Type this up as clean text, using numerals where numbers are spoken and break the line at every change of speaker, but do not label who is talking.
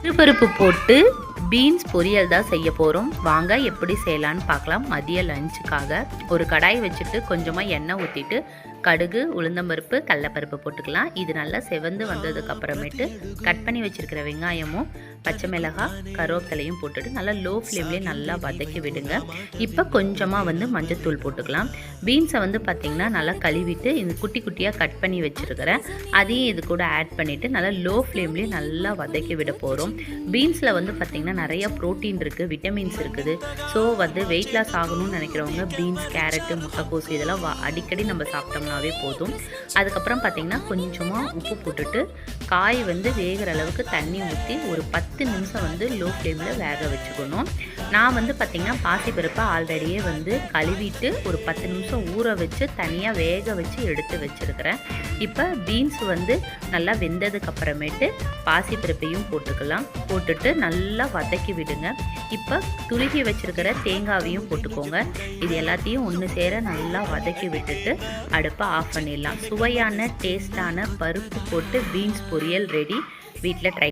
சிறுபருப்பு போட்டு பீன்ஸ் பொரியல் தான் செய்ய போகிறோம். வாங்க எப்படி செய்யலான்னு பார்க்கலாம். மதிய லஞ்சுக்காக ஒரு கடாய் வச்சுட்டு கொஞ்சமாக எண்ணெய் ஊற்றிட்டு கடுகு, உளுந்தம்பருப்பு, கடலப்பருப்பு போட்டுக்கலாம். இது நல்லா செவந்து வந்ததுக்கு அப்புறமேட்டு கட் பண்ணி வச்சுருக்கிற வெங்காயமும் பச்சை மிளகாய், கருவேப்பிலையும் போட்டுட்டு நல்லா லோ ஃப்ளேம்லேயே நல்லா வதக்கி விடுங்க. இப்போ கொஞ்சமாக மஞ்சத்தூள் போட்டுக்கலாம். பீன்ஸை பார்த்திங்கன்னா நல்லா கழுவிட்டு இந்த குட்டி குட்டியாக கட் பண்ணி வச்சுருக்கிறேன். அதையும் இது கூட ஆட் பண்ணிவிட்டு நல்லா லோ ஃப்ளேம்லேயே நல்லா வதக்கி விட போகிறோம். பீன்ஸில் பார்த்திங்கன்னா நிறைய ப்ரோட்டீன் இருக்குது, விட்டமின்ஸ் இருக்குது. ஸோ வெயிட் லாஸ் ஆகணும்னு நினைக்கிறவங்க பீன்ஸ், கேரட்டு, முட்டைக்கோசு இதெல்லாம் அடிக்கடி நம்ம சாப்பிட்டோம்னாவே போதும். அதுக்கப்புறம் பார்த்திங்கன்னா கொஞ்சமாக உப்பு போட்டுட்டு காய் வேகிற அளவுக்கு தண்ணி ஊற்றி ஒரு 10 நிமிஷம் லோ ஃப்ளேமில் வேக வச்சுக்கணும். நான் பார்த்திங்கன்னா பாசிப்பருப்பை ஆல்ரெடியே கழுவிட்டு ஒரு 10 நிமிஷம் ஊற வச்சு தனியாக வேக வச்சு எடுத்து வச்சுருக்கிறேன். இப்போ பீன்ஸ் நல்லா வெந்ததுக்கு அப்புறமேட்டு பாசிப்பருப்பையும் போட்டுட்டு நல்லா வதக்கி விடுங்க. இப்போ துருகி வச்சுருக்கிற தேங்காவையும் போட்டுக்கோங்க. இது எல்லாத்தையும் ஒன்று சேர நல்லா வதக்கி விட்டுட்டு அடுப்பை ஆஃப் பண்ணிடலாம். சுவையான டேஸ்டான பருப்பு போட்டு பீன்ஸ் பொரியல் ரெடி. வீட்டில் ட்ரை